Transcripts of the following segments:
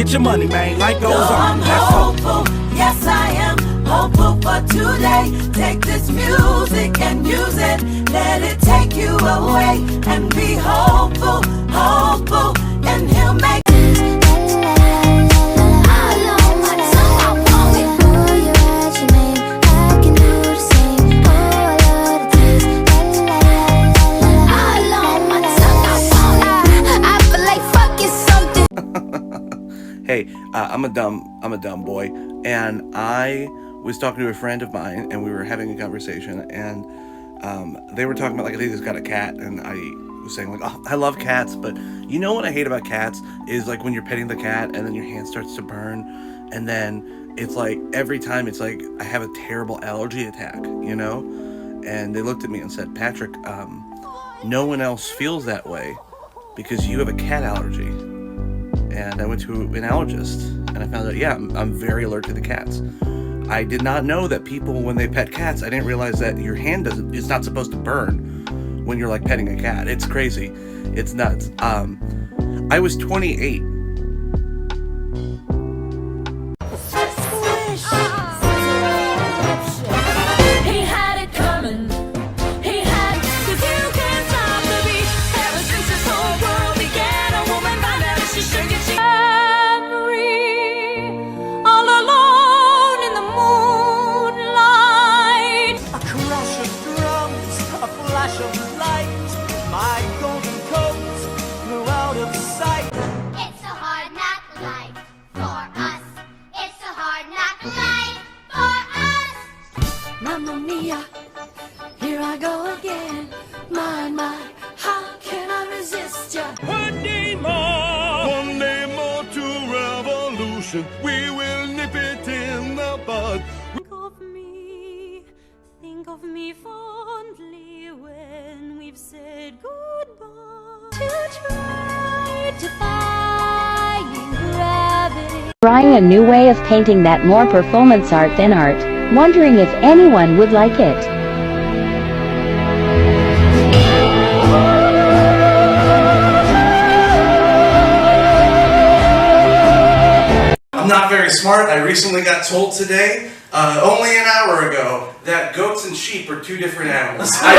get your money, man. Life goes on. I'm hopeful, yes I am hopeful for today. Take this music and use it. Let it take you away and be hopeful, hopeful, and he'll make Hey, I'm a dumb boy, and I was talking to a friend of mine, and we were having a conversation, and they were talking about, like, they just got a cat, and I was saying, like, oh, I love cats, but you know what I hate about cats is, like, when you're petting the cat, and then your hand starts to burn, and then it's like, every time it's like, I have a terrible allergy attack, you know? And they looked at me and said, Patrick, no one else feels that way, because you have a cat allergy. And I went to an allergist, and I found out, yeah, I'm very allergic to cats. I did not know that people, when they pet cats, I didn't realize that your hand is not supposed to burn when you're, like, petting a cat. It's crazy. It's nuts. I was 28. he had it coming. He had, 'cause you can't stop the beat. Ever since this whole world began, a woman found out she should get memory, all alone in the moonlight. A crash of drums, a flash of light, my golden coat flew out of sight. It's a hard knock life for us. It's a hard knock life for us. Mamma mia, here I go again. My, how can I resist ya? One day more to revolution. We will nip it in the bud. Think of me fondly when we've said goodbye. To try defying gravity. Trying a new way of painting that more performance art than art, wondering if anyone would like it. I'm not very smart. I recently got told today, only an hour ago, that goats and sheep are two different animals. That's the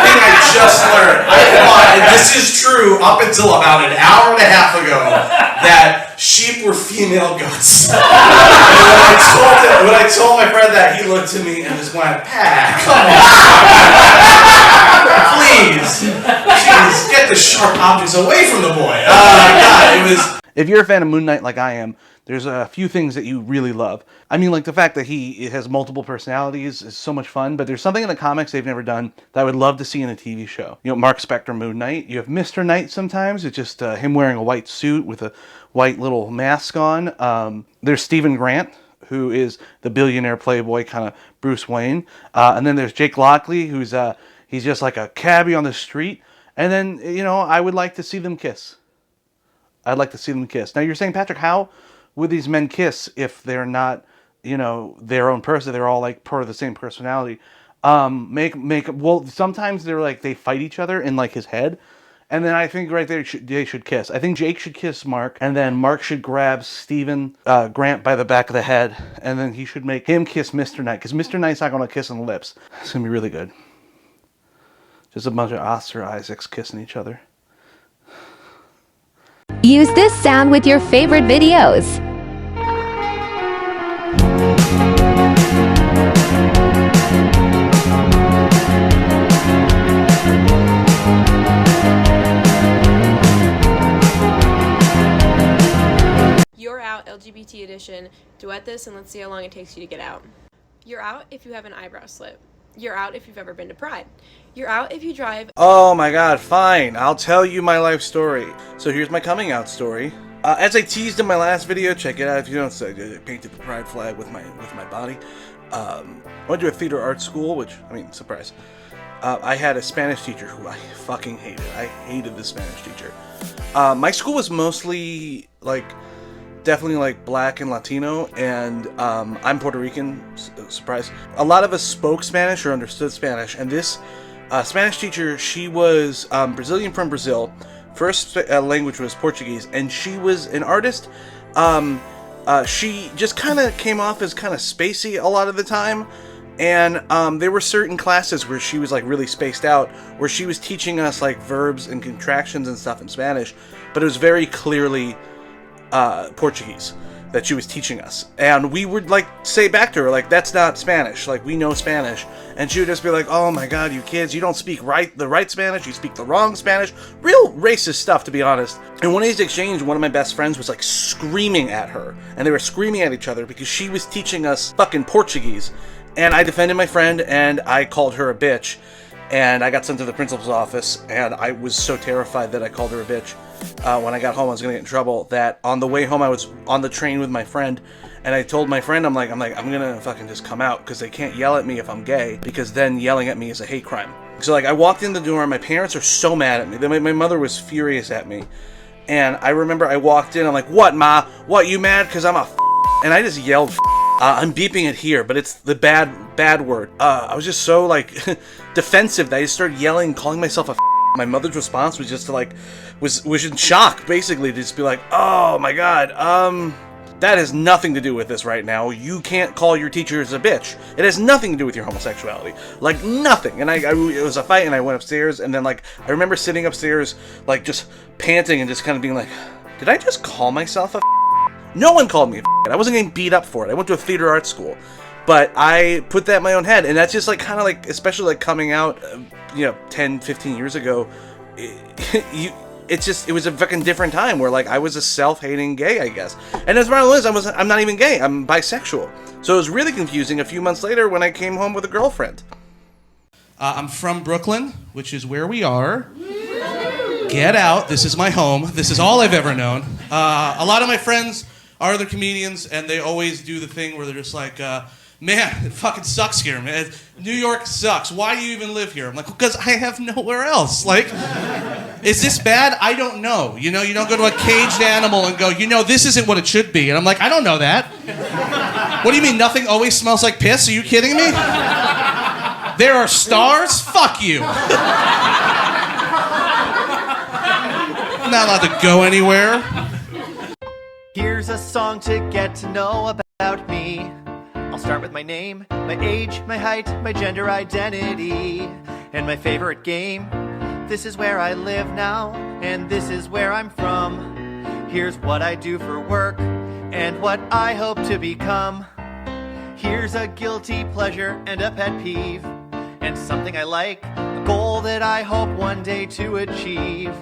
thing I just learned. I thought, and this is true up until about an hour and a half ago, that sheep were female goats. And when I told my friend that, he looked at me and just went, Pat, come on. Please. Jeez, get the sharp objects away from the boy. God, it was... If you're a fan of Moon Knight like I am, there's a few things that you really love. I mean, like the fact that he has multiple personalities is so much fun, but there's something in the comics they've never done that I would love to see in a TV show. You know, Mark Spector, Moon Knight. You have Mr. Knight sometimes. It's just him wearing a white suit with a white little mask on. There's Stephen Grant, who is the billionaire playboy kind of Bruce Wayne. And then there's Jake Lockley, who's he's just like a cabbie on the street. And then, you know, I would like to see them kiss. I'd like to see them kiss. Now, you're saying, Patrick, how would these men kiss if they're not, you know, their own person? They're all, like, part of the same personality. Well, sometimes they're, like, they fight each other in, like, his head. And then I think right there they should kiss. I think Jake should kiss Mark. And then Mark should grab Stephen Grant by the back of the head. And then he should make him kiss Mr. Knight. Because Mr. Knight's not going to kiss on the lips. It's going to be really good. Just a bunch of Oscar Isaacs kissing each other. Use this sound with your favorite videos. You're out, LGBT edition. Duet this and let's see how long it takes you to get out. You're out if you have an eyebrow slip. You're out if you've ever been to Pride. You're out if you drive. Oh my god, fine. I'll tell you my life story. So here's my coming out story. As I teased in my last video, check it out if you don't say, I painted the pride flag with my body. I went to a theater art school, which, I mean, surprise. I had a Spanish teacher who I fucking hated. I hated the Spanish teacher. My school was mostly, like, definitely like black and Latino, and I'm Puerto Rican, surprise. A lot of us spoke Spanish or understood Spanish, and this Spanish teacher, she was Brazilian from Brazil, First language was Portuguese, and she was an artist. She just kind of came off as kind of spacey a lot of the time. And there were certain classes where she was like really spaced out, where she was teaching us like verbs and contractions and stuff in Spanish, but it was very clearly Portuguese that she was teaching us. And we would like say back to her, like, that's not Spanish, like, we know Spanish. And she would just be like, oh my god, you kids, you don't speak the right Spanish, you speak the wrong Spanish. Real racist stuff, to be honest. And one of these exchanges, one of my best friends was like screaming at her, and they were screaming at each other because she was teaching us fucking Portuguese. And I defended my friend, and I called her a bitch. And I got sent to the principal's office, and I was so terrified that I called her a bitch. When I got home, I was going to get in trouble. That on the way home, I was on the train with my friend, and I told my friend, I'm going to fucking just come out, because they can't yell at me if I'm gay, because then yelling at me is a hate crime. So, like, I walked in the door, and my parents are so mad at me. My mother was furious at me. And I remember I walked in, I'm like, what, Ma? What, you mad because I'm a f***? And I just yelled, I'm beeping it here, but it's the bad word. I was just so, like, defensive that I just started yelling, calling myself a f***. My mother's response was just to, like, was in shock, basically, to just be like, oh, my God, that has nothing to do with this right now. You can't call your teachers a bitch. It has nothing to do with your homosexuality. Like, nothing. And it was a fight, and I went upstairs, and then, like, I remember sitting upstairs, like, just panting and just kind of being like, did I just call myself a f***? No one called me a f***. I wasn't getting beat up for it. I went to a theater arts school. But I put that in my own head, and that's just, like, kind of, like, especially, like, coming out, 10, 15 years ago, it was a fucking different time where, like, I was a self-hating gay, I guess. And as far as I'm not even gay, I'm bisexual. So it was really confusing a few months later when I came home with a girlfriend. I'm from Brooklyn, which is where we are. Get out. This is my home. This is all I've ever known. A lot of my friends are other comedians, and they always do the thing where they're just like, man, it fucking sucks here, man. New York sucks. Why do you even live here? I'm like, because I have nowhere else. Like, is this bad? I don't know. You know, you don't go to a caged animal and go, this isn't what it should be. And I'm like, I don't know that. What do you mean nothing always smells like piss? Are you kidding me? There are stars? Fuck you. I'm not allowed to go anywhere. Here's a song to get to know about me. I'll start with my name, my age, my height, my gender identity, and my favorite game. This is where I live now, and this is where I'm from. Here's what I do for work, and what I hope to become. Here's a guilty pleasure and a pet peeve, and something I like, a goal that I hope one day to achieve.